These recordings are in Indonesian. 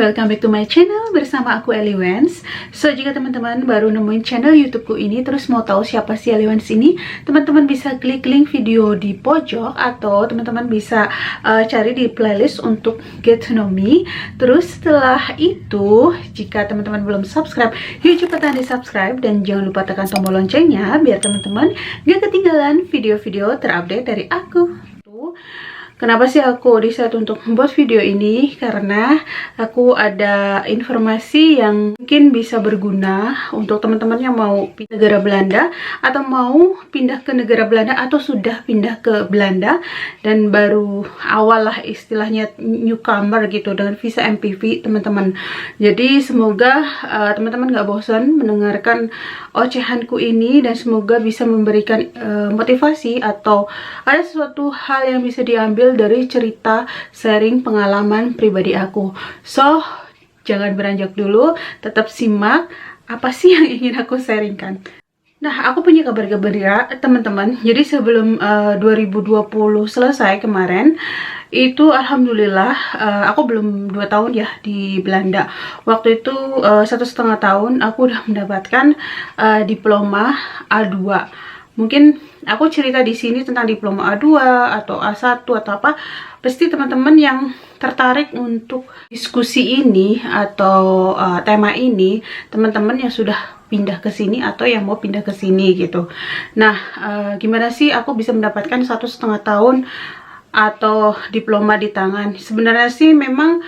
welcome back to my channel bersama aku Eliwens. So, jika teman-teman baru nemuin channel YouTubeku ini, terus mau tahu siapa sih Eliwens ini, teman-teman bisa klik link video di pojok, atau teman-teman bisa cari di playlist untuk Get to Know Me. Terus setelah itu, jika teman-teman belum subscribe, yuk cepetan di subscribe dan jangan lupa tekan tombol loncengnya biar teman-teman gak ketinggalan video-video terupdate dari aku. Kenapa sih aku decide untuk membuat video ini? Karena aku ada informasi yang mungkin bisa berguna untuk teman-teman yang mau pindah ke negara Belanda, atau mau pindah ke negara Belanda, atau sudah pindah ke Belanda dan baru awal lah istilahnya newcomer gitu dengan visa MPV teman-teman. Jadi semoga teman-teman gak bosan mendengarkan ocehanku ini, dan semoga bisa memberikan motivasi atau ada sesuatu hal yang bisa diambil dari cerita sharing pengalaman pribadi aku. So, jangan beranjak dulu, tetap simak apa sih yang ingin aku sharingkan. Nah, aku punya kabar gembira teman-teman. Jadi sebelum 2020 selesai kemarin, itu alhamdulillah aku belum 2 tahun ya di Belanda. Waktu itu 1,5 tahun aku udah mendapatkan diploma A2. Mungkin aku cerita di sini tentang diploma A2 atau A1 atau apa, pasti teman-teman yang tertarik untuk diskusi ini atau tema ini, teman-teman yang sudah pindah ke sini atau yang mau pindah ke sini gitu. Nah, gimana sih aku bisa mendapatkan 1,5 tahun atau diploma di tangan? Sebenarnya sih memang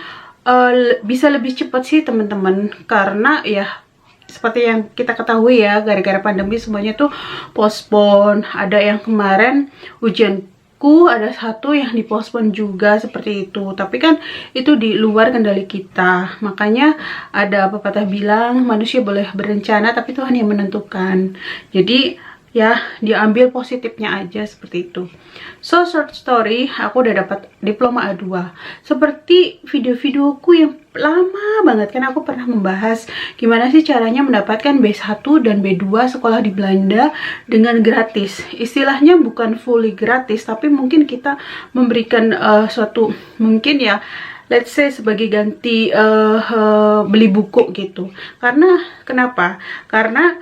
bisa lebih cepat sih teman-teman, karena ya seperti yang kita ketahui ya, gara-gara pandemi semuanya tuh postpone. Ada yang kemarin ujianku ada satu yang dipospon juga seperti itu. Tapi kan itu di luar kendali kita. Makanya ada pepatah bilang manusia boleh berencana tapi Tuhan yang menentukan. Jadi ya diambil positifnya aja seperti itu. So, short story, aku udah dapat diploma A2. Seperti video-videoku yang lama banget kan, aku pernah membahas gimana sih caranya mendapatkan B1 dan B2 sekolah di Belanda dengan gratis. Istilahnya bukan fully gratis, tapi mungkin kita memberikan suatu, mungkin ya, let's say sebagai ganti beli buku gitu. Karena kenapa? Karena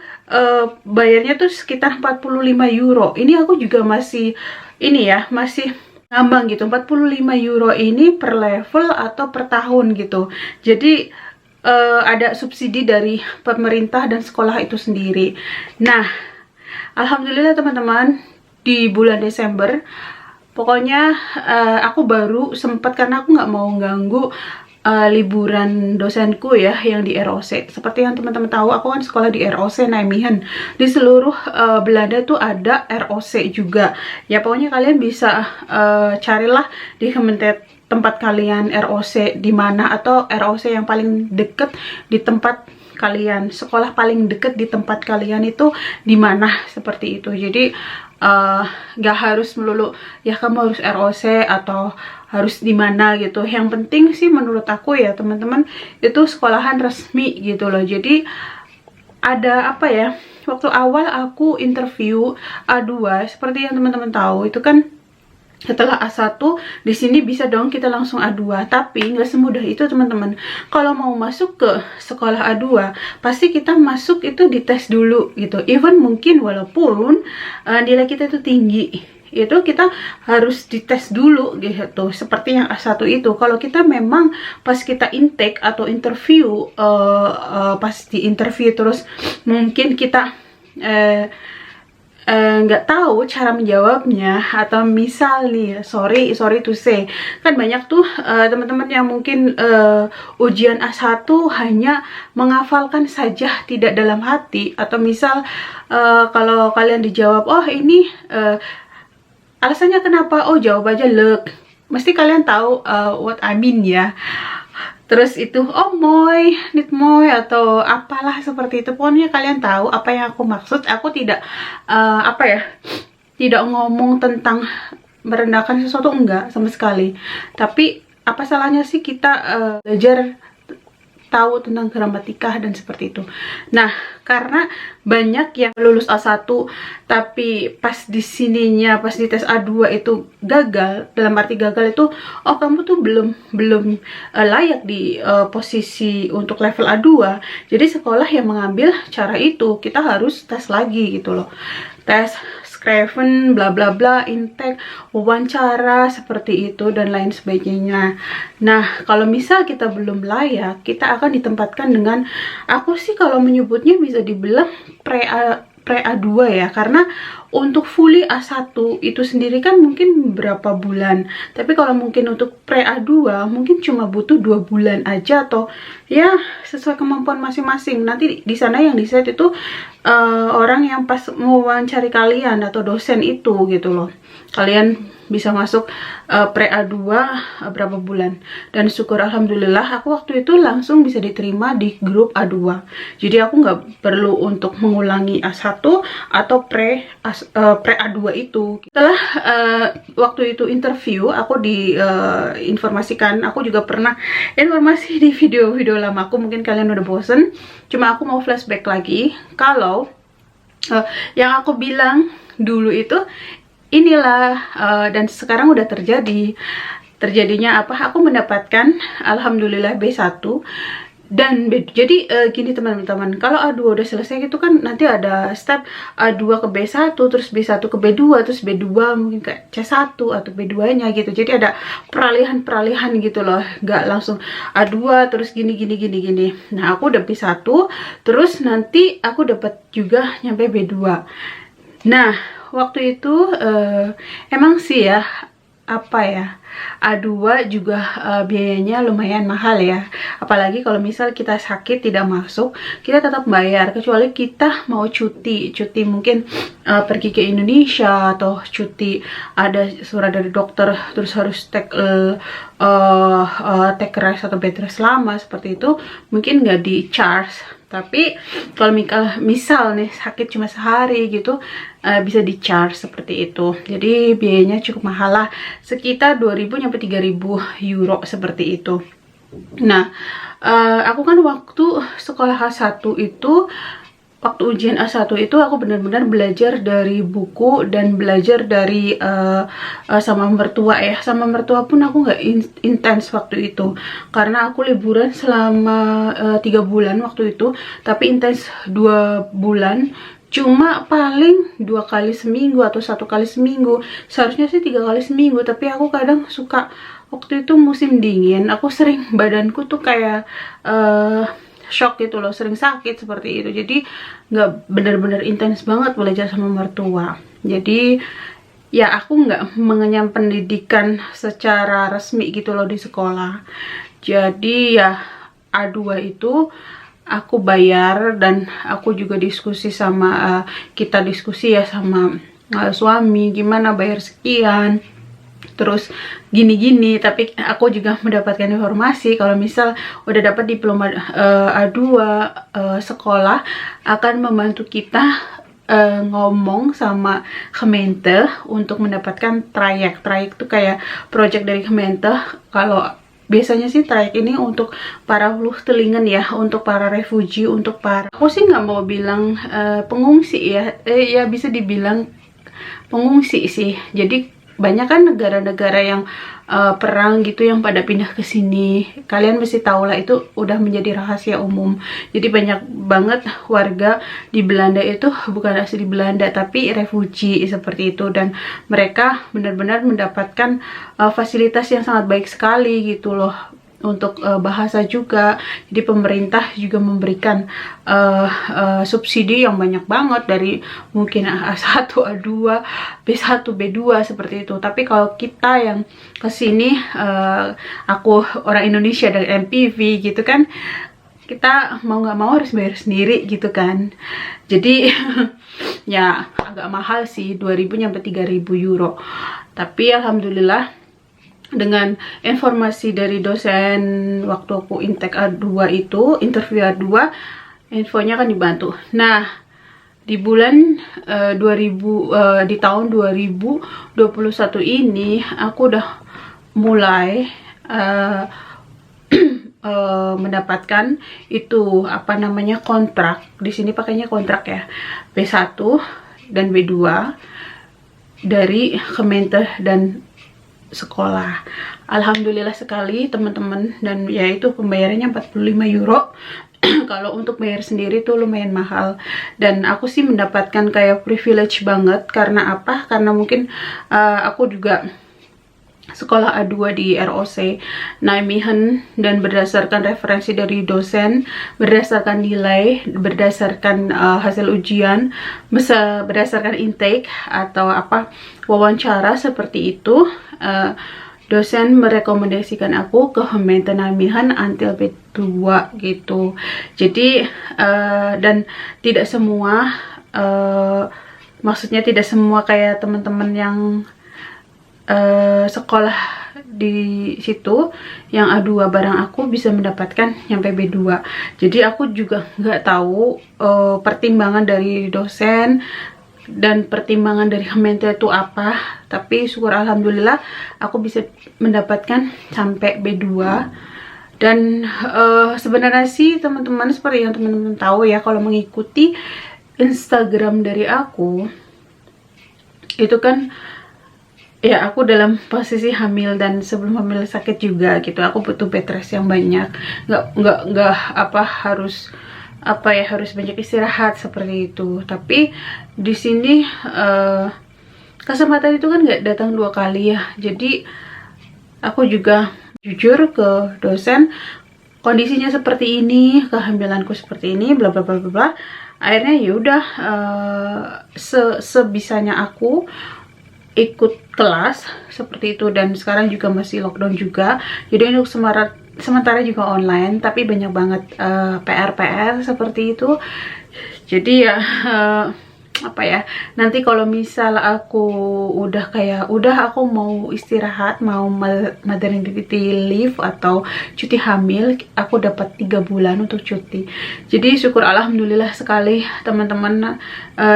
bayarnya tuh sekitar 45 euro. Ini aku juga masih ini ya, masih ngambang gitu. 45 euro ini per level atau per tahun gitu. Jadi ada subsidi dari pemerintah dan sekolah itu sendiri. Nah, alhamdulillah teman-teman, di bulan Desember pokoknya aku baru sempat, karena aku nggak mau ganggu liburan dosenku ya yang di ROC. Seperti yang teman-teman tahu, aku kan sekolah di ROC Nijmegen. Di seluruh Belanda tuh ada ROC juga. Ya pokoknya kalian bisa carilah di Kementerian tempat kalian ROC di mana, atau ROC yang paling deket di tempat kalian, sekolah paling deket di tempat kalian itu di mana, seperti itu. Jadi gak harus melulu ya kamu harus ROC atau harus di mana gitu. Yang penting sih menurut aku ya teman-teman, itu sekolahan resmi gitu loh. Jadi ada apa ya, waktu awal aku interview A2, seperti yang teman-teman tahu itu kan setelah A1 di sini bisa dong kita langsung A2, tapi nggak semudah itu teman-teman. Kalau mau masuk ke sekolah A2 pasti kita masuk itu dites dulu gitu. Even mungkin walaupun nilai kita itu tinggi, itu kita harus dites dulu gitu, seperti yang A1 itu. Kalau kita memang pas kita intake atau interview, pas di interview terus mungkin kita nggak tahu cara menjawabnya, atau misal nih, sorry to say, kan banyak tuh teman-teman yang mungkin ujian A1 hanya menghafalkan saja, tidak dalam hati. Atau misal kalau kalian dijawab, oh ini alasannya kenapa, oh jawab aja lek, mesti kalian tahu what I mean ya. Terus itu, oh moy, nit moy, atau apalah seperti itu. Pokoknya kalian tahu apa yang aku maksud. Aku tidak apa ya, tidak ngomong tentang merendahkan sesuatu, enggak sama sekali. Tapi apa salahnya sih kita belajar tahu tentang gramatika dan seperti itu. Nah, karena banyak yang lulus A1 tapi pas di sininya, pas di tes A2 itu gagal. Dalam arti gagal itu, oh kamu tuh belum layak di posisi untuk level A2. Jadi sekolah yang mengambil cara itu, kita harus tes lagi gitu loh. Tes Craven, bla bla bla, intake, wawancara seperti itu dan lain sebagainya. Nah, kalau misal kita belum layak, kita akan ditempatkan dengan, aku sih kalau menyebutnya bisa dibilang pre A2 ya, karena untuk fully A1 itu sendiri kan mungkin berapa bulan, tapi kalau mungkin untuk pre A2 mungkin cuma butuh 2 bulan aja, atau ya sesuai kemampuan masing-masing. Nanti di sana yang di set itu orang yang pas mau wawancari kalian atau dosen itu gitu loh, kalian bisa masuk pre A2 berapa bulan. Dan syukur alhamdulillah aku waktu itu langsung bisa diterima di grup A2, jadi aku nggak perlu untuk mengulangi A1 atau pre A2 itu. Setelah waktu itu interview, aku diinformasikan, aku juga pernah informasi di video-video lama aku, mungkin kalian udah bosen, cuma aku mau flashback lagi. Kalau yang aku bilang dulu itu inilah, dan sekarang udah terjadinya apa, aku mendapatkan alhamdulillah B1 dan jadi gini teman-teman, kalau A2 udah selesai gitu kan, nanti ada step A2 ke B1, terus B1 ke B2, terus B2 mungkin ke C1 atau B2 nya gitu. Jadi ada peralihan gitu loh, nggak langsung A2 terus gini. Nah, aku udah B1, terus nanti aku dapat juga nyampe B2. Nah, waktu itu emang sih ya, apa ya, A2 juga biayanya lumayan mahal ya. Apalagi kalau misal kita sakit tidak masuk, kita tetap bayar, kecuali kita mau cuti mungkin pergi ke Indonesia, atau cuti ada surat dari dokter terus harus take rest atau bed rest lama seperti itu, mungkin nggak di charge. Tapi kalau misal nih sakit cuma sehari gitu, bisa di charge seperti itu. Jadi biayanya cukup mahal lah, sekitar 2.000 sampai 3.000 euro seperti itu. Nah, aku kan waktu sekolah A1 itu, waktu ujian A1 itu aku benar-benar belajar dari buku dan belajar dari sama mertua ya. Sama mertua pun aku nggak intens waktu itu, karena aku liburan selama 3 bulan waktu itu, tapi intens 2 bulan. Cuma paling 2 kali seminggu atau 1 kali seminggu, seharusnya sih 3 kali seminggu, tapi aku kadang suka, waktu itu musim dingin, aku sering badanku tuh kayak shock gitu loh, sering sakit seperti itu. Jadi nggak bener-bener intens banget belajar sama mertua. Jadi ya aku nggak mengenyam pendidikan secara resmi gitu loh di sekolah. Jadi ya A2 itu aku bayar, dan aku juga diskusi sama kita diskusi ya sama suami, gimana bayar sekian, terus gini. Tapi aku juga mendapatkan informasi kalau misal udah dapat diploma A2, sekolah akan membantu kita ngomong sama Kemente untuk mendapatkan trayek itu kayak project dari Kemente. Kalau biasanya sih trayek ini untuk para vluchtelingen ya, untuk para refugee, untuk para, aku sih nggak mau bilang pengungsi ya, ya bisa dibilang pengungsi sih. Jadi banyak kan negara-negara yang perang gitu yang pada pindah ke sini. Kalian mesti tahu lah, itu udah menjadi rahasia umum. Jadi banyak banget warga di Belanda itu bukan asli Belanda tapi refugee seperti itu, dan mereka benar-benar mendapatkan fasilitas yang sangat baik sekali gitu loh. Untuk bahasa juga, jadi pemerintah juga memberikan subsidi yang banyak banget, dari mungkin A1, A2, B1, B2 seperti itu. Tapi kalau kita yang kesini, aku orang Indonesia dengan MPV gitu kan, kita mau nggak mau harus bayar sendiri gitu kan. Jadi ya agak mahal sih, 2.000 sampai 3.000 euro. Tapi alhamdulillah dengan informasi dari dosen waktu aku intake A2 itu, interview A2, infonya kan dibantu. Nah, di bulan di tahun 2021 ini aku udah mulai mendapatkan itu apa namanya kontrak. Di sini pakainya kontrak ya, B1 dan B2 dari Kementerian dan sekolah. Alhamdulillah sekali teman-teman, dan yaitu pembayarannya 45 euro. Kalau untuk bayar sendiri tuh lumayan mahal, dan aku sih mendapatkan kayak privilege banget. Karena apa? Karena mungkin aku juga sekolah A2 di ROC Nijmegen, dan berdasarkan referensi dari dosen, berdasarkan nilai, berdasarkan hasil ujian, berdasarkan intake atau apa wawancara seperti itu, dosen merekomendasikan aku ke Gemeente Nijmegen until B2 gitu. Jadi dan tidak semua maksudnya tidak semua kayak teman-teman yang sekolah di situ yang A2 barang aku bisa mendapatkan nyampe B2. Jadi aku juga nggak tahu pertimbangan dari dosen dan pertimbangan dari Kementerian itu apa, tapi syukur alhamdulillah aku bisa mendapatkan sampai B2. Dan sebenarnya sih teman-teman, seperti yang teman-teman tahu ya, kalau mengikuti Instagram dari aku itu kan ya, aku dalam posisi hamil dan sebelum hamil sakit juga gitu. Aku butuh bed rest yang banyak. Nggak apa harus apa ya, harus banyak istirahat seperti itu. Tapi di sini kesempatan itu kan nggak datang 2 kali ya. Jadi aku juga jujur ke dosen, kondisinya seperti ini, kehamilanku seperti ini, bla bla bla bla bla. Akhirnya yaudah sebisanya aku ikut kelas seperti itu, dan sekarang juga masih lockdown juga, jadi untuk sementara juga online, tapi banyak banget PR seperti itu. Jadi ya apa ya, nanti kalau misal aku udah aku mau istirahat, mau maternity leave atau cuti hamil, aku dapat 3 bulan untuk cuti. Jadi syukur alhamdulillah sekali teman-teman,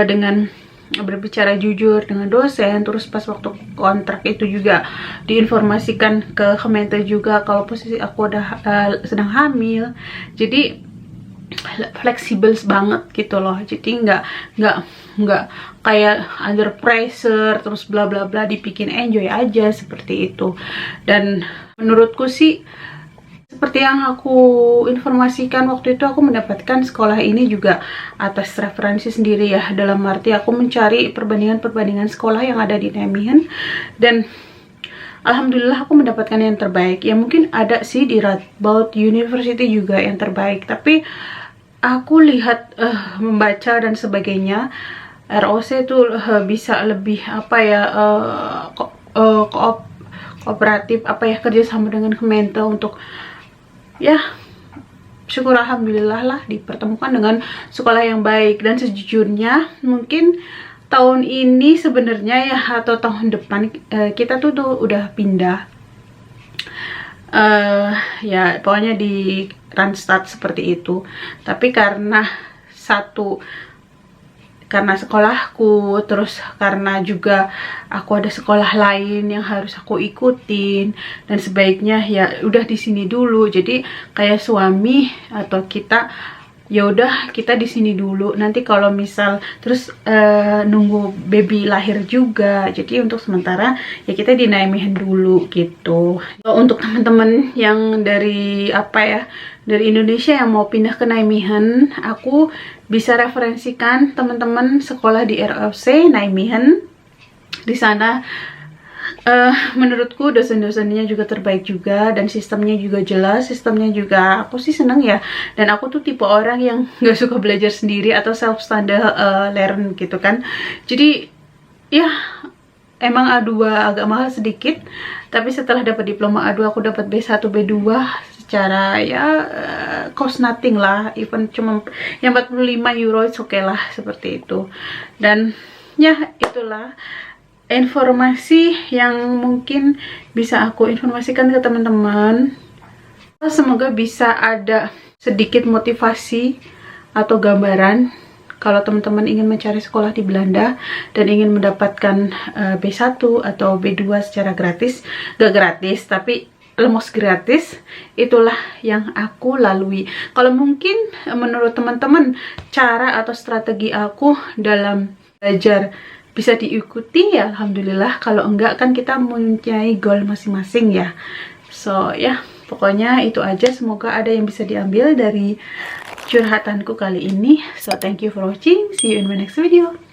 dengan berbicara jujur dengan dosen, terus pas waktu kontrak itu juga diinformasikan ke Kementerian juga kalau posisi aku udah sedang hamil. Jadi fleksibel banget gitu loh. Jadi nggak kayak under pressure terus bla bla bla, dibikin enjoy aja seperti itu. Dan menurutku sih seperti yang aku informasikan waktu itu, aku mendapatkan sekolah ini juga atas referensi sendiri ya. Dalam arti aku mencari perbandingan sekolah yang ada di Nijmegen, dan alhamdulillah aku mendapatkan yang terbaik. Ya mungkin ada sih di Radboud University juga yang terbaik, tapi aku lihat membaca dan sebagainya, ROC itu bisa lebih apa ya, kooperatif apa ya, kerjasama dengan Kementerian untuk ya syukur alhamdulillah lah dipertemukan dengan sekolah yang baik. Dan sejujurnya mungkin tahun ini sebenarnya ya, atau tahun depan kita tuh udah pindah ya pokoknya di Randstad seperti itu. Tapi karena karena sekolahku, terus karena juga aku ada sekolah lain yang harus aku ikutin, dan sebaiknya ya udah di sini dulu. Jadi kayak suami atau kita, ya udah kita di sini dulu, nanti kalau misal terus nunggu baby lahir juga. Jadi untuk sementara ya kita di Nijmegen dulu gitu. Untuk teman-teman yang dari apa ya, dari Indonesia yang mau pindah ke Nijmegen, aku bisa referensikan teman-teman sekolah di ROC Nijmegen. Di sana menurutku dosen-dosennya juga terbaik juga, dan sistemnya juga jelas, sistemnya juga aku sih seneng ya. Dan aku tuh tipe orang yang gak suka belajar sendiri atau self standard learn gitu kan. Jadi ya emang A2 agak mahal sedikit, tapi setelah dapat diploma A2 aku dapat B1 B2 secara ya cost nothing lah, even cuma yang 45 euro oke okay lah seperti itu. Dan ya itulah informasi yang mungkin bisa aku informasikan ke teman-teman. Semoga bisa ada sedikit motivasi atau gambaran kalau teman-teman ingin mencari sekolah di Belanda dan ingin mendapatkan B1 atau B2 secara gratis. Gak gratis, tapi lemos gratis, itulah yang aku lalui. Kalau mungkin menurut teman-teman cara atau strategi aku dalam belajar bisa diikuti, ya alhamdulillah. Kalau enggak kan kita mempunyai goal masing-masing ya. So ya, pokoknya itu aja. Semoga ada yang bisa diambil dari curhatanku kali ini. So thank you for watching, see you in my next video.